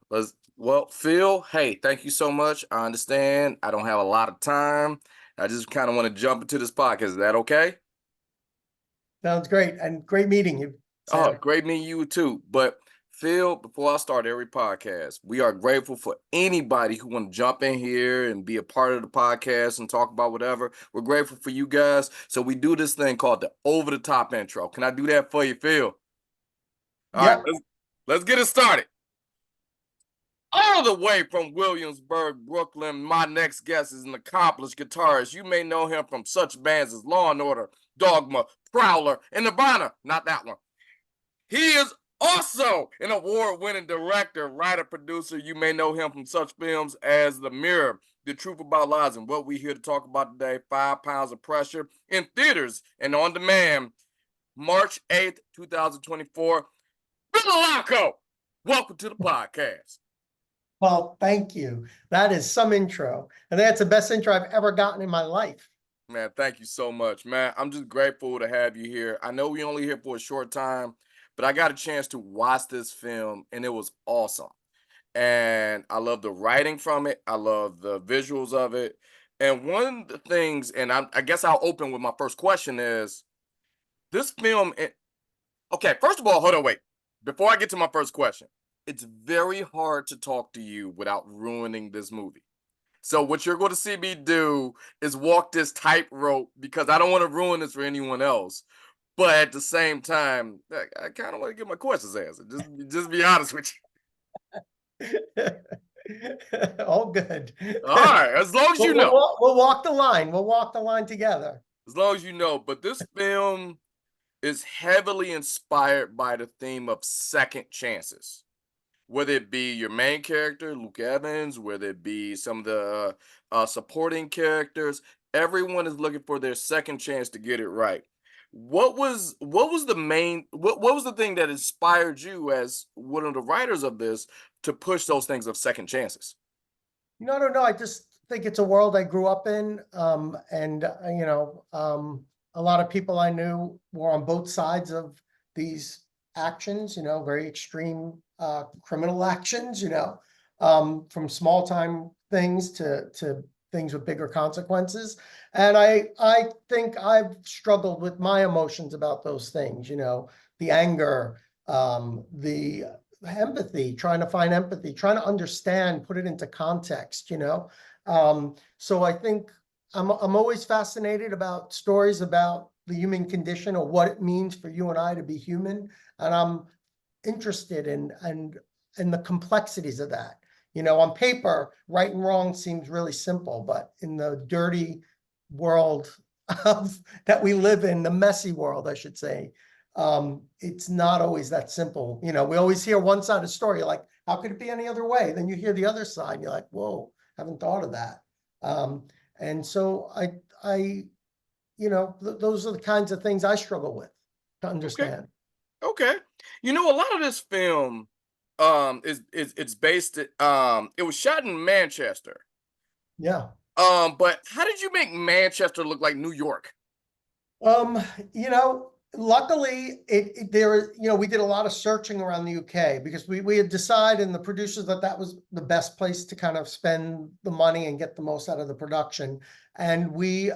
Well, Phil, hey, thank you so much. I understand. I don't have a lot of time. I just kind of want to jump into this podcast. Is that okay? Sounds great, and great meeting you, Oh, Sam. great meeting you too. But Phil, before I start every podcast, we are grateful for anybody who want to jump in here and be a part of the podcast and talk about whatever. We're grateful for you guys. So we do this thing called the over the top intro. Can I do that for you, Phil? All right, Yep. let's get it started. All the way from Williamsburg, Brooklyn, my next guest is an accomplished guitarist. You may know him from such bands as Law and Order, Dogma, Prowler, and Nirvana. Not that one. He is also an award-winning director, writer, producer. You may know him from such films as The Mirror, The Truth About Lies, and what we're here to talk about today, 5 Pounds of Pressure, in theaters and on demand, March 8th, 2024. Phil Allocco, welcome to the podcast. Well, thank you. That is some intro. And that's the best intro I've ever gotten in my life. Man, thank you so much, man. I'm just grateful to have you here. I know we only here for a short time, but I got a chance to watch this film and it was awesome. And I love the writing from it. I love the visuals of it. And one of the things, and I guess I'll open with my first question is this film. Okay, first of all, hold on, wait. Before I get to my first question, it's very hard to talk to you without ruining this movie. So what you're going to see me do is walk this tightrope because I don't want to ruin this for anyone else. But at the same time, I kind of want to get my questions answered. Just be honest with All good. you. All right, as long as you know. We'll walk the line. We'll walk the line together. As long as you know. But this film is heavily inspired by the theme of second chances. Whether it be your main character, Luke Evans, whether it be some of the supporting characters, everyone is looking for their second chance to get it right. What was the main what was the thing that inspired you as one of the writers of this to push those things of second chances? No. I just think it's a world I grew up in. A lot of people I knew were on both sides of these actions, very extreme criminal actions, from small time things to things with bigger consequences. And I think I've struggled with my emotions about those things, the anger, the empathy, trying to find empathy, trying to understand, put it into context. So I think I'm always fascinated about stories about the human condition or what it means for you and I to be human. And I'm interested in the complexities of that. On paper, right and wrong seems really simple, but in the dirty world that we live in, the messy world, I should say, it's not always that simple. We always hear one side of the story, like, how could it be any other way? Then you hear the other side, and you're like, whoa, haven't thought of that. And so those are the kinds of things I struggle with to Okay, understand. okay. A lot of this film is it's based it was shot in Manchester. Yeah. But how did you make Manchester look like New York? Um, Luckily we did a lot of searching around the UK because we had decided, and the producers, that was the best place to kind of spend the money and get the most out of the production. And when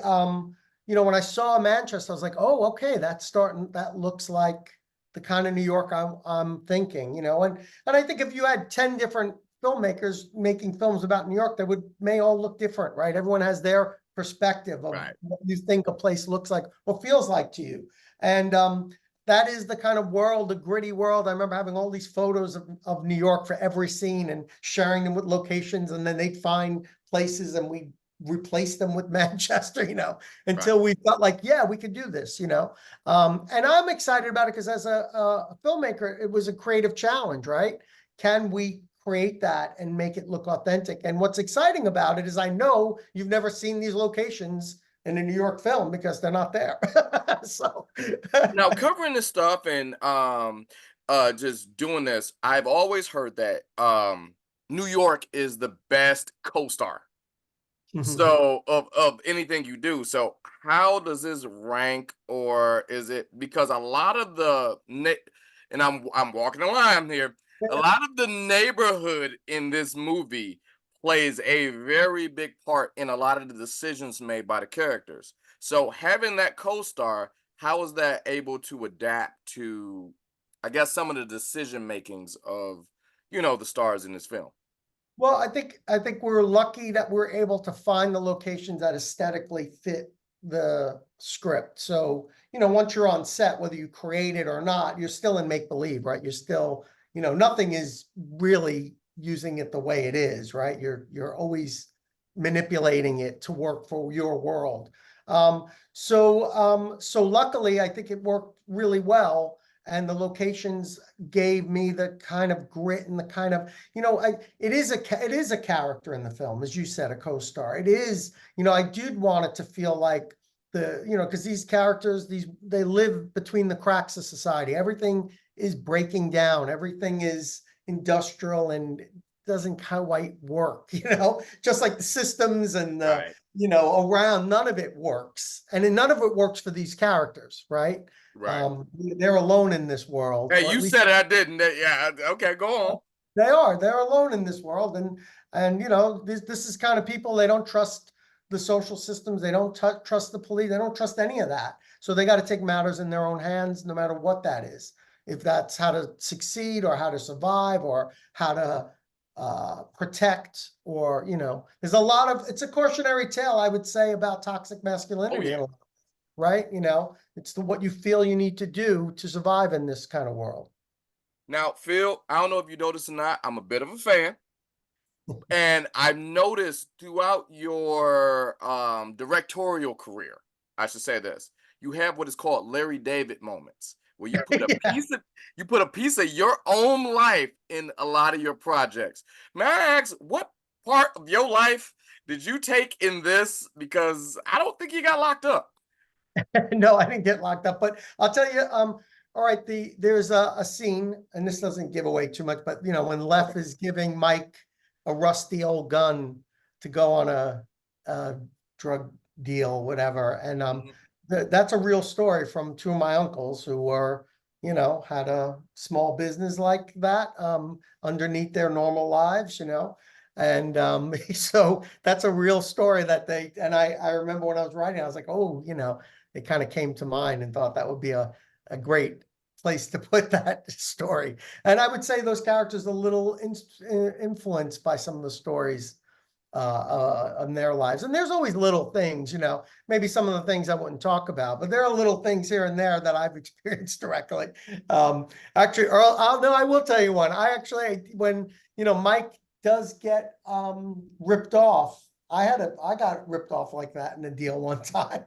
I saw Manchester, I was like, oh, okay, that looks like the kind of New York I'm thinking, and I think if you had 10 different filmmakers making films about New York, may all look different, right? Everyone has their perspective of Right. what you think a place looks like or feels like to you. And that is the kind of world, the gritty world. I remember having all these photos of New York for every scene and sharing them with locations, and then they'd find places and we replace them with Manchester, Right. until we felt like, yeah, we could do this. And I'm excited about it because as a filmmaker, it was a creative challenge, right? Can we create that and make it look authentic? And what's exciting about it is I know you've never seen these locations in a New York film because they're not there. So Now covering this stuff and just doing this, I've always heard that New York is the best co-star. So of anything you do. So how does this rank, or is it because a lot of and I'm walking the line here. a lot of the neighborhood in this movie plays a very big part in a lot of the decisions made by the characters. So having that co-star, how is that able to adapt to, I guess, some of the decision makings of, the stars in this film? Well, I think we're lucky that we're able to find the locations that aesthetically fit the script. So, once you're on set, whether you create it or not, you're still in make believe, right? You're still, nothing is really using it the way it is, right? You're always manipulating it to work for your world. So luckily, I think it worked really well, and the locations gave me the kind of grit and the kind of, it is a character in the film, as you said, a co-star. It is, I did want it to feel like because these characters, they live between the cracks of society. Everything is breaking down. Everything is industrial and doesn't quite work, just like the systems and the, Right. around, none of it works. And then none of it works for these characters, right? Right. They're alone in this world, Hey, or at you least said it, I didn't. Yeah. Okay, go on. they're alone in this world. And this is kind of people, they don't trust the social systems, they don't trust the police, they don't trust any of that. So they got to take matters in their own hands, no matter what that is. If that's how to succeed or how to survive or how to protect, or there's a lot of, it's a cautionary tale, I would say, about toxic Oh masculinity, yeah. right? It's what you feel you need to do to survive in this kind of world. Now, Phil, I don't know if you noticed or not, I'm a bit of a fan. And I've noticed throughout your directorial career, I should say this, you have what is called Larry David moments, where Yeah. you put a piece of your own life in a lot of your projects. May I ask, what part of your life did you take in this? Because I don't think you got locked up. No, I didn't get locked up, but I'll tell you, all right, there's a scene, and this doesn't give away too much, but when Lef Okay. is giving Mike a rusty old gun to go on a drug deal, whatever, and Mhm. that's a real story from two of my uncles who were, had a small business like that, underneath their normal lives, and so that's a real story that and I remember when I was writing, I was like, oh, it kind of came to mind and thought that would be a great place to put that story. And I would say those characters are a little influenced by some of the stories in their lives. And there's always little things, maybe some of the things I wouldn't talk about, but there are little things here and there that I've experienced directly. Actually, Earl, no, I will tell you one. When, Mike does get ripped off, I got ripped off like that in a deal one time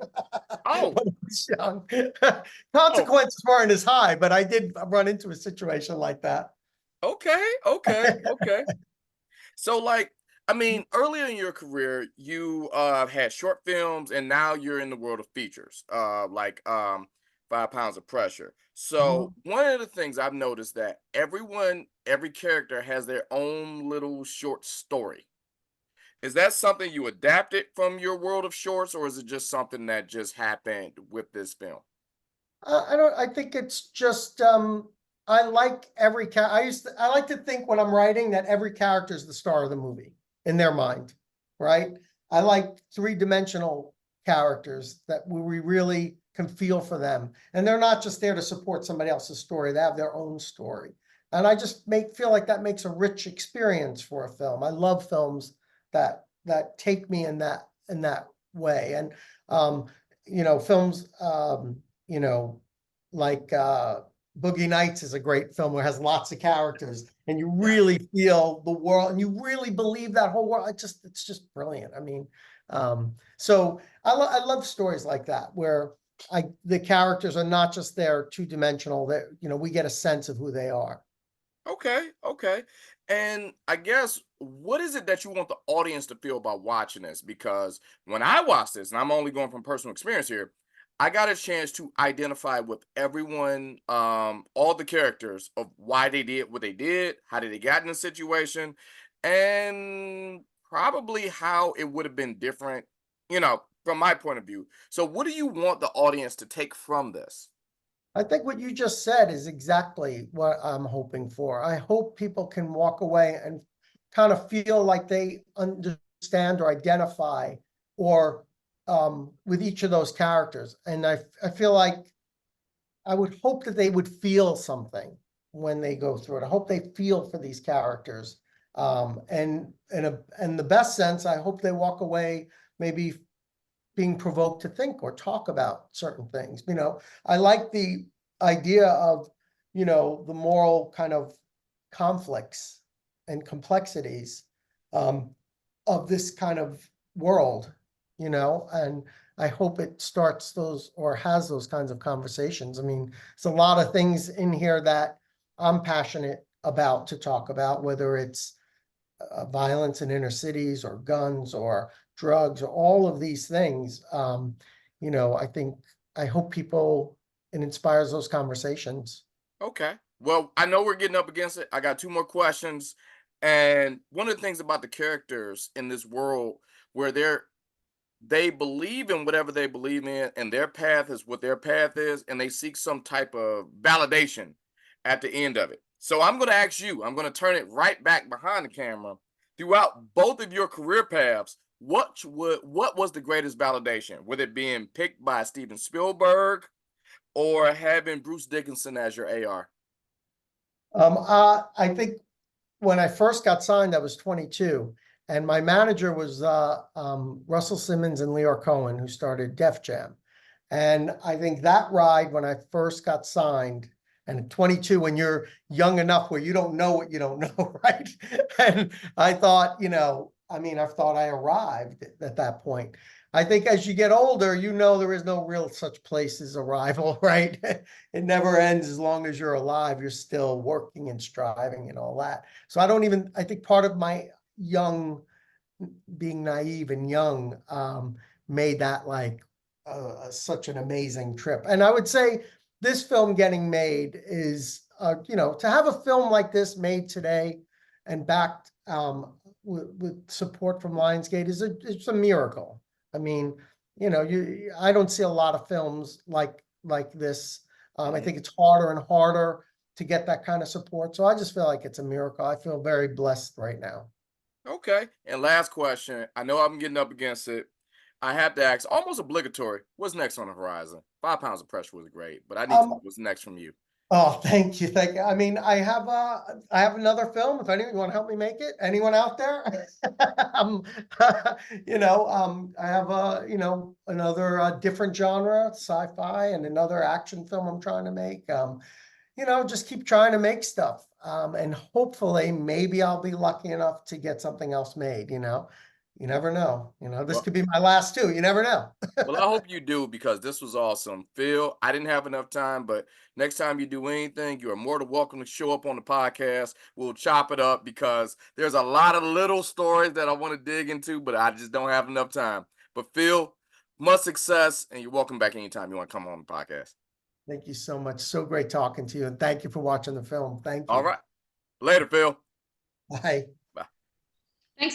Oh, when I was young. oh, Consequences weren't as high, but I did run into a situation like that. okay, okay, okay. So, like, I mean, earlier in your career, you had short films, and now you're in the world of features, like 5 Pounds of Pressure. So, Mhm. one of the things I've noticed that every character has their own little short story. Is that something you adapted from your world of shorts, or is it just something that just happened with this film? I don't. I think it's just. I like every I like to think when I'm writing that every character is the star of the movie in their mind, right? I like three-dimensional characters that we really can feel for them, and they're not just there to support somebody else's story. They have their own story, and I just feel like that makes a rich experience for a film. I love films that take me in that way, and films. You know, like Boogie Nights is a great film where it has lots of characters and you Yeah. really feel the world and you really believe that whole world. It's just brilliant. I mean, so I love stories like that where the characters are not just there two-dimensional, that we get a sense of who they are. Okay, okay. And I guess what is it that you want the audience to feel about watching this? Because when I watched this, and I'm only going from personal experience here, I got a chance to identify with everyone, all the characters of why they did what they did, how did they get in the situation, and probably how it would have been different, from my point of view. So what do you want the audience to take from this? I think what you just said is exactly what I'm hoping for. I hope people can walk away and kind of feel like they understand or identify or with each of those characters. And I feel like I would hope that they would feel something when they go through it. I hope they feel for these characters. And in the best sense, I hope they walk away maybe being provoked to think or talk about certain things. I like the idea of, the moral kind of conflicts and complexities um, of this kind of world, and I hope it starts those or has those kinds of conversations. I mean, it's a lot of things in here that I'm passionate about to talk about, whether it's violence in inner cities or guns or drugs or all of these things. I think I hope people it inspires those conversations. Okay. Well, I know we're getting up against it. I got two more questions. And one of the things about the characters in this world where they believe in whatever they believe in, and their path is what their path is, and they seek some type of validation at the end of it. So I'm going to ask you, I'm going to turn it right back behind the camera. Throughout both of your career paths, what was the greatest validation? With it being picked by Steven Spielberg or having Bruce Dickinson as your AR? I think when I first got signed, I was 22, and my manager was Russell Simmons and Leor Cohen, who started Def Jam. And I think that ride when I first got signed, and at 22, when you're young enough where you don't know what you don't know, right? And I thought, I thought I arrived at that point. I think as you get older, there is no real such place as arrival, right? It never ends as long as you're alive. You're still working and striving and all that. So I think part of my young, being naive and young, made that like such an amazing trip. And I would say this film getting made is, to have a film like this made today and backed with support from Lionsgate it's a miracle. I mean, I don't see a lot of films like this. I Mhm. think it's harder and harder to get that kind of support. So I just feel like it's a miracle. I feel very blessed right now. Okay. And last question. I know I'm getting up against it. I have to ask, almost obligatory. What's next on the horizon? 5 pounds of pressure was great, but I need to know Um, what's next from you. Oh, thank you, thank you. I mean, I have another film. If anyone want to help me make it, anyone out there? um, I have another different genre, sci-fi, and another action film I'm trying to make. Just keep trying to make stuff, and hopefully, maybe I'll be lucky enough to get something else made. You never know. This Well, could be my last two. You never know. well, I hope you do because this was awesome. Phil, I didn't have enough time, but next time you do anything, you are more than welcome to show up on the podcast. We'll chop it up because there's a lot of little stories that I want to dig into, but I just don't have enough time. But Phil, much success, and you're welcome back anytime you want to come on the podcast. Thank you so much. So great talking to you, and thank you for watching the film. Thank All you. right. Later, Phil. Bye. Bye. Thanks,